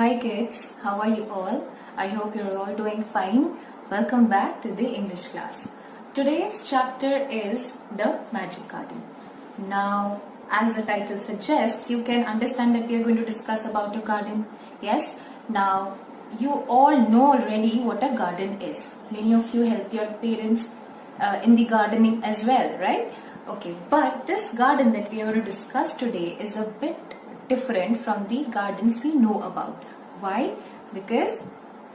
Hi kids, how are you all? I hope you're all doing fine. Welcome back to the English class. Today's chapter is the Magic Garden. Now, as the title suggests, you can understand that we are going to discuss about a garden. Yes? Now, you all know already what a garden is. Many of you help your parents in the gardening as well, right? Okay, but this garden that we are going to discuss today is a bit different from the gardens we know about. Why? Because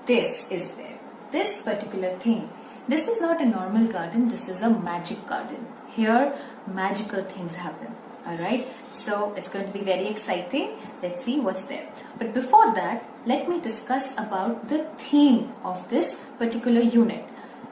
this is there. This particular thing. This is not a normal garden. This is a magic garden. Here, magical things happen. Alright? So, it's going to be very exciting. Let's see what's there. But before that, let me discuss about the theme of this particular unit.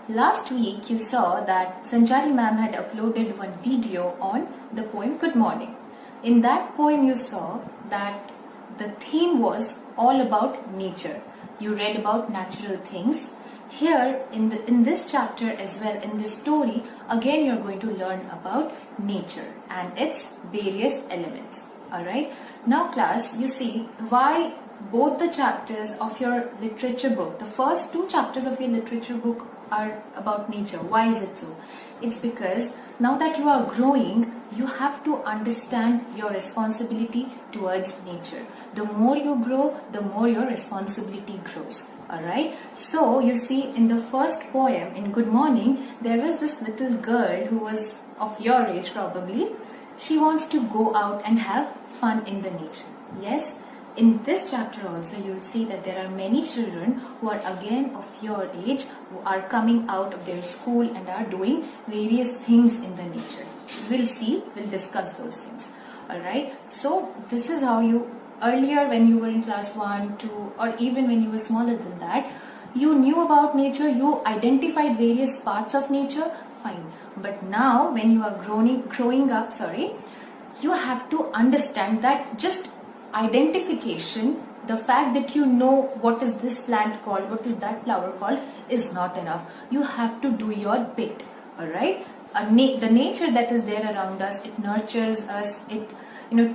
Last week, you saw that Sanjari ma'am had uploaded one video on the poem Good Morning. In that poem, you saw that the theme was all about nature. You read about natural things. Here, in this chapter as well, in this story, again you're going to learn about nature and its various elements. Alright? Now class, you see why both the chapters of your literature book, the first two chapters of your literature book are about nature. Why is it so? It's because now that you are growing, you have to understand your responsibility towards nature. The more you grow, the more your responsibility grows. Alright? So, you see, in the first poem, in Good Morning, there was this little girl who was of your age probably. She wants to go out and have fun in the nature. Yes? In this chapter also, you will see that there are many children who are again of your age, who are coming out of their school and are doing various things in the nature. We'll see, we'll discuss those things. Alright, so this is how you, earlier when you were in class 1, 2 or even when you were smaller than that, you knew about nature, you identified various parts of nature, fine. But now when you are growing up, you have to understand that just identification, the fact that you know what is this plant called, what is that flower called, is not enough. You have to do your bit. Alright? The nature that is there around us, it nurtures us, it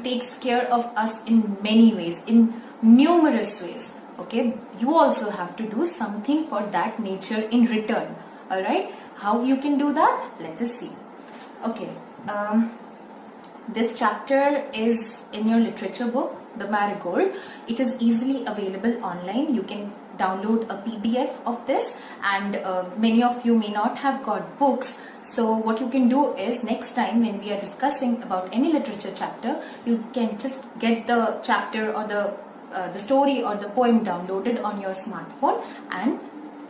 takes care of us in many ways, in numerous ways. Okay? You also have to do something for that nature in return. Alright? How you can do that? Let us see. Okay. This chapter is in your literature book, The Marigold. It is easily available online. You can download a PDF of this, and many of you may not have got books. So what you can do is, next time when we are discussing about any literature chapter, you can just get the chapter or the story or the poem downloaded on your smartphone and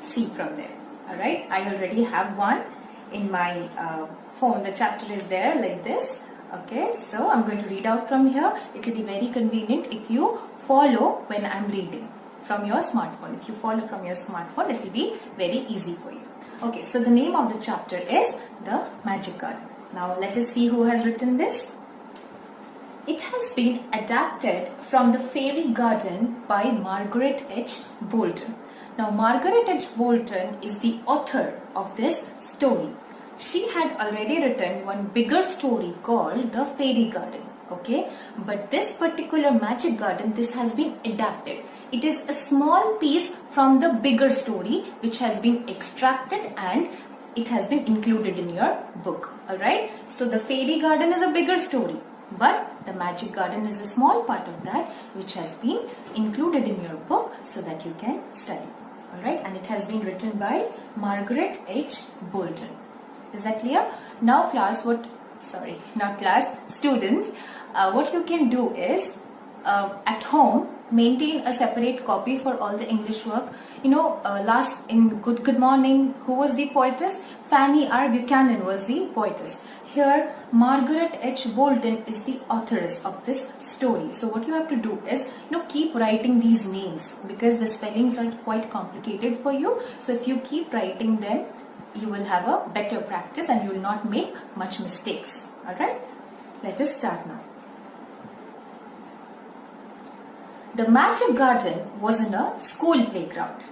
see from there. Alright, I already have one in my phone. The chapter is there like this. Okay, so I'm going to read out from here. It will be very convenient if you follow when I'm reading from your smartphone. If you follow from your smartphone, it will be very easy for you. Okay, so the name of the chapter is The Magic Garden. Now let us see who has written this. It has been adapted from The Fairy Garden by Margaret H. Bolton. Now Margaret H. Bolton is the author of this story. She had already written one bigger story called The Fairy Garden. Okay, but this particular Magic Garden, this has been adapted. It is a small piece from the bigger story which has been extracted and it has been included in your book. Alright, so The Fairy Garden is a bigger story, but The Magic Garden is a small part of that which has been included in your book so that you can study. Alright, and it has been written by Margaret H. Bolton. Is that clear? Now class, students, what you can do is, at home, maintain a separate copy for all the English work. Last in Good Morning, who was the poetess? Fanny R. Buchanan was the poetess. Here, Margaret H. Bolton is the authoress of this story. So what you have to do is, keep writing these names because the spellings are quite complicated for you. So if you keep writing them, you will have a better practice and you will not make much mistakes. Alright? Let us start now. The Magic Garden was in a school playground.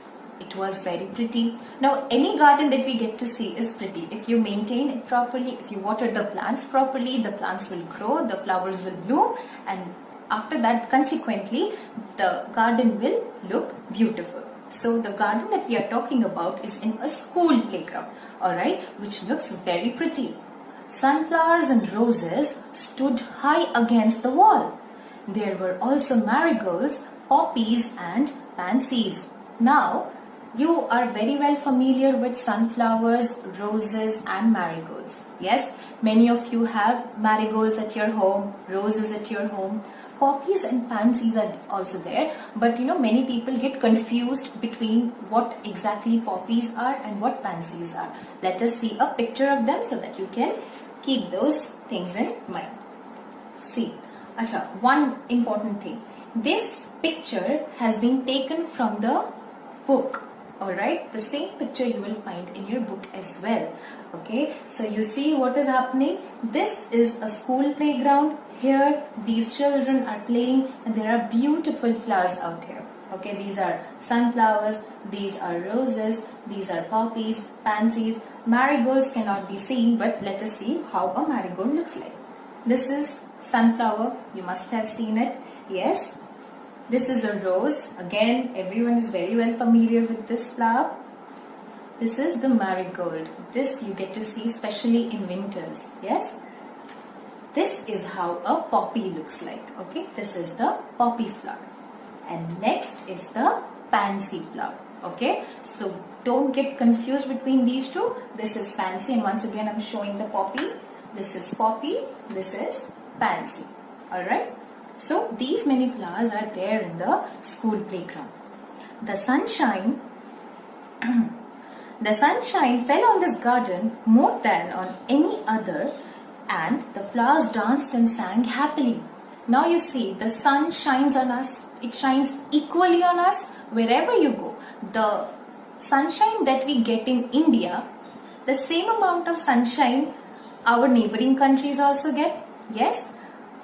It was very pretty. Now any garden that we get to see is pretty. If you maintain it properly, if you water the plants properly, the plants will grow, the flowers will bloom, and after that, consequently, the garden will look beautiful. So the garden that we are talking about is in a school playground, alright, which looks very pretty. Sunflowers and roses stood high against the wall. There were also marigolds, poppies and pansies. Now, you are very well familiar with sunflowers, roses and marigolds. Yes, many of you have marigolds at your home, roses at your home. Poppies and pansies are also there, but many people get confused between what exactly poppies are and what pansies are. Let us see a picture of them so that you can keep those things in mind. See, one important thing. This picture has been taken from the book. Alright, the same picture you will find in your book as well. Okay, so you see what is happening. This is a school playground. Here, these children are playing and there are beautiful flowers out here. Okay, these are sunflowers, these are roses, these are poppies, pansies. Marigolds cannot be seen, but let us see how a marigold looks like. This is sunflower, you must have seen it. Yes. This is a rose. Again, everyone is very well familiar with this flower. This is the marigold. This you get to see especially in winters. Yes. This is how a poppy looks like. Okay. This is the poppy flower. And next is the pansy flower. Okay. So don't get confused between these two. This is pansy and once again I'm showing the poppy. This is poppy. This is pansy. Alright. So these many flowers are there in the school playground. The sunshine fell on this garden more than on any other, and the flowers danced and sang happily. Now you see, the sun shines on us. It shines equally on us wherever you go. The sunshine that we get in India, the same amount of sunshine our neighboring countries also get. Yes.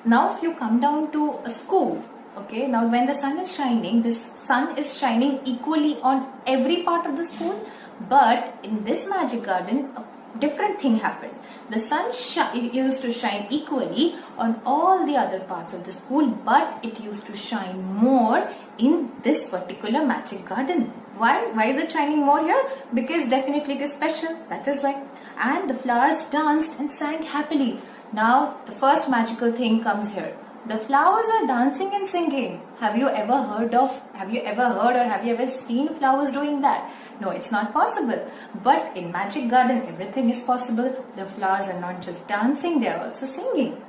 Now if you come down to a school, okay, now when the sun is shining, this sun is shining equally on every part of the school, but in this magic garden, a different thing happened. The sun used to shine equally on all the other parts of the school, but it used to shine more in this particular magic garden. Why? Why is it shining more here? Because definitely it is special, that is why. And the flowers danced and sang happily. Now, the first magical thing comes here. The flowers are dancing and singing. Have you ever heard or have you ever seen flowers doing that? No, it's not possible. But in Magic Garden, everything is possible. The flowers are not just dancing, they are also singing.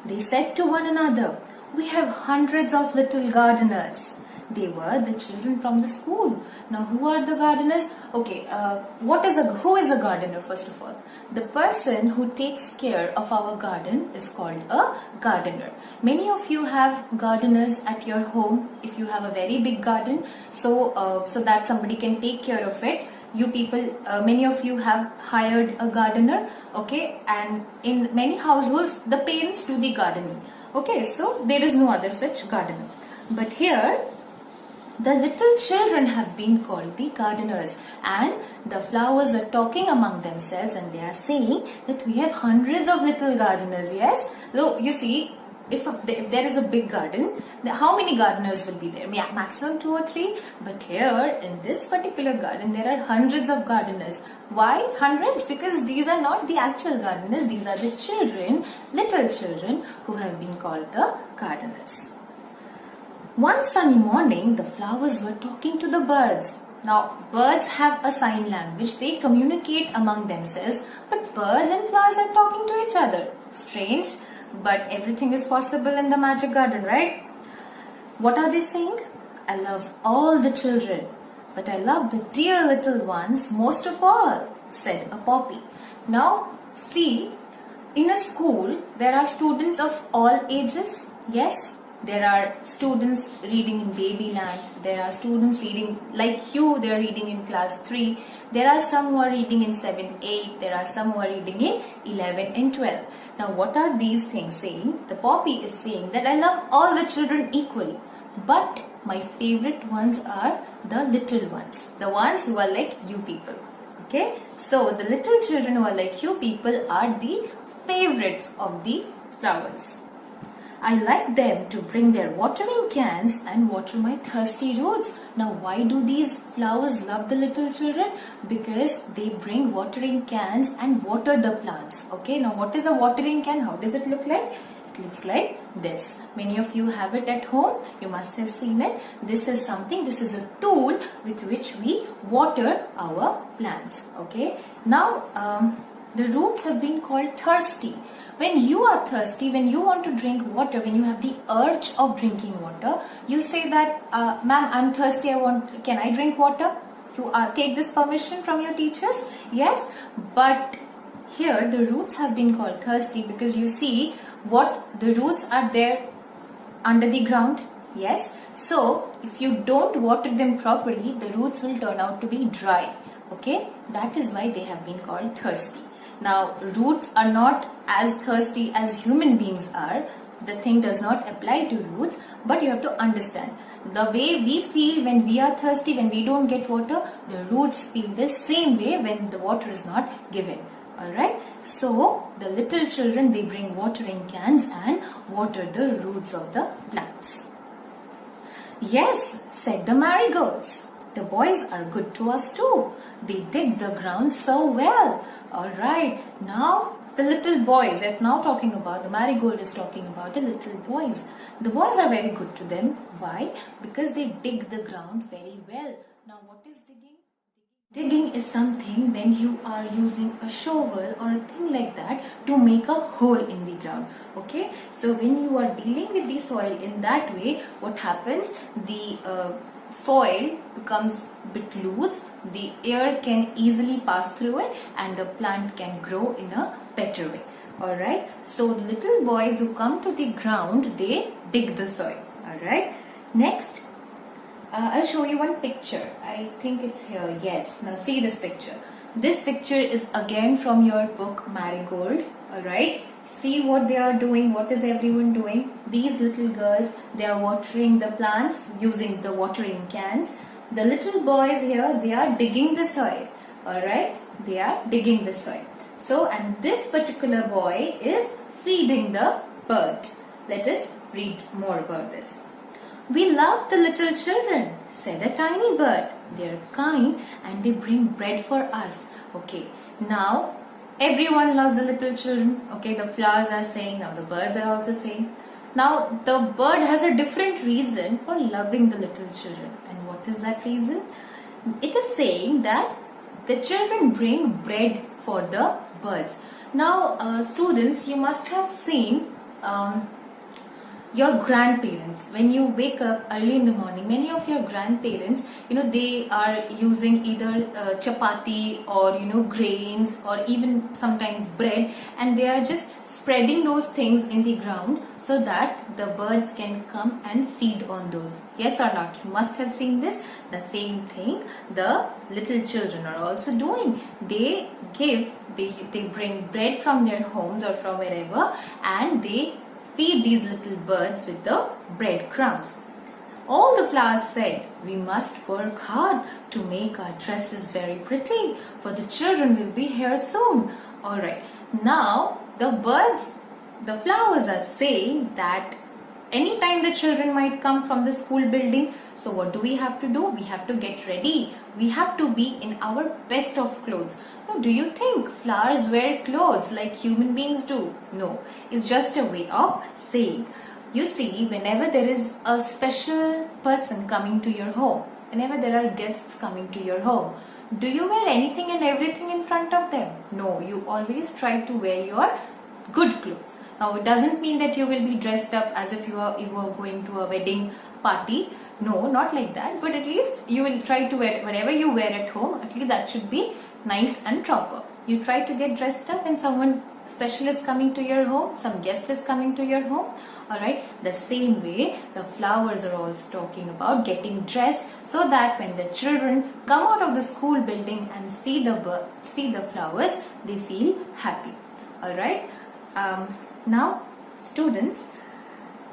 They said to one another, "We have hundreds of little gardeners." They were the children from the school. Now, who are the gardeners? Okay, who is a gardener first of all? The person who takes care of our garden is called a gardener. Many of you have gardeners at your home if you have a very big garden, so that somebody can take care of it. You people, many of you have hired a gardener, okay, and in many households, the parents do the gardening, okay, so there is no other such gardener. But here, the little children have been called the gardeners, and the flowers are talking among themselves and they are saying that we have hundreds of little gardeners, yes? So, you see, if there is a big garden, how many gardeners will be there? Maximum 2 or 3. But here, in this particular garden, there are hundreds of gardeners. Why hundreds? Because these are not the actual gardeners, these are the children, little children, who have been called the gardeners. One sunny morning, the flowers were talking to the birds. Now, birds have a sign language. They communicate among themselves, but birds and flowers are talking to each other. Strange, but everything is possible in the magic garden, right? What are they saying? "I love all the children, but I love the dear little ones most of all," said a poppy. Now, see, in a school, there are students of all ages. Yes, there are students reading in Babyland. There are students reading like you, they are reading in class 3. There are some who are reading in 7, 8. There are some who are reading in 11 and 12. Now, what are these things saying? The poppy is saying that I love all the children equally. But my favorite ones are the little ones. The ones who are like you people. Okay? So, the little children who are like you people are the favorites of the flowers. I like them to bring their watering cans and water my thirsty roots. Now, why do these flowers love the little children? Because they bring watering cans and water the plants. Okay, now what is a watering can? How does it look like? It looks like this. Many of you have it at home. You must have seen it. This is a tool with which we water our plants. Okay, now the roots have been called thirsty. When you are thirsty, when you want to drink water, when you have the urge of drinking water, you say that, ma'am, I'm thirsty, can I drink water? You take this permission from your teachers? Yes, but here the roots have been called thirsty because you see what the roots are there under the ground. Yes, so if you don't water them properly, the roots will turn out to be dry. Okay, that is why they have been called thirsty. Now, roots are not as thirsty as human beings are. The thing does not apply to roots, but you have to understand. The way we feel when we are thirsty, when we don't get water, the roots feel the same way when the water is not given. Alright, so the little children, they bring watering cans and water the roots of the plants. Yes, said the marigolds. The boys are good to us too. They dig the ground so well. Alright, now the little boys, they're now talking about, the marigold is talking about the little boys. The boys are very good to them. Why? Because they dig the ground very well. Now what is digging? Digging is something when you are using a shovel or a thing like that to make a hole in the ground. Okay, so when you are dealing with the soil in that way, what happens? The soil becomes a bit loose, the air can easily pass through it and the plant can grow in a better way. Alright, so the little boys who come to the ground, they dig the soil. Alright, next I'll show you one picture. I think it's here. Yes, now see this picture. This picture is again from your book Marigold. Alright, see what they are doing. What is everyone doing? These little girls, they are watering the plants using the watering cans. The little boys here, they are digging the soil. Alright, they are digging the soil. So, and this particular boy is feeding the bird. Let us read more about this. We love the little children, said a tiny bird. They are kind and they bring bread for us. Okay, now everyone loves the little children. Okay, the flowers are saying, now the birds are also saying. Now the bird has a different reason for loving the little children. And what is that reason? It is saying that the children bring bread for the birds. Now students, you must have seen your grandparents. When you wake up early in the morning, many of your grandparents, they are using either chapati or grains or even sometimes bread, and they are just spreading those things in the ground so that the birds can come and feed on those. Yes or not? You must have seen this. The same thing the little children are also doing. They bring bread from their homes or from wherever, and they feed these little birds with the breadcrumbs. All the flowers said, we must work hard to make our dresses very pretty, for the children will be here soon. Alright, now the flowers are saying that anytime the children might come from the school building, so what do we have to do? We have to get ready. We have to be in our best of clothes. Now, do you think flowers wear clothes like human beings do? No, it's just a way of saying. You see, whenever there is a special person coming to your home, whenever there are guests coming to your home, do you wear anything and everything in front of them? No, you always try to wear your good clothes. Now, it doesn't mean that you will be dressed up as if you were going to a wedding party. No, not like that. But at least you will try to wear whatever you wear at home. At least that should be nice and proper. You try to get dressed up when someone special is coming to your home, some guest is coming to your home. Alright, the same way the flowers are also talking about getting dressed so that when the children come out of the school building and see the flowers, they feel happy. Alright, now students,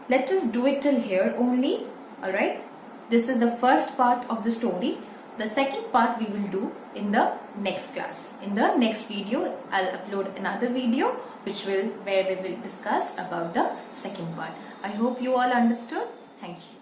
let us do it till here only. Alright, this is the first part of the story. The second part we will do in the next class. In the next video, I'll upload another video where we will discuss about the second part. I hope you all understood. Thank you.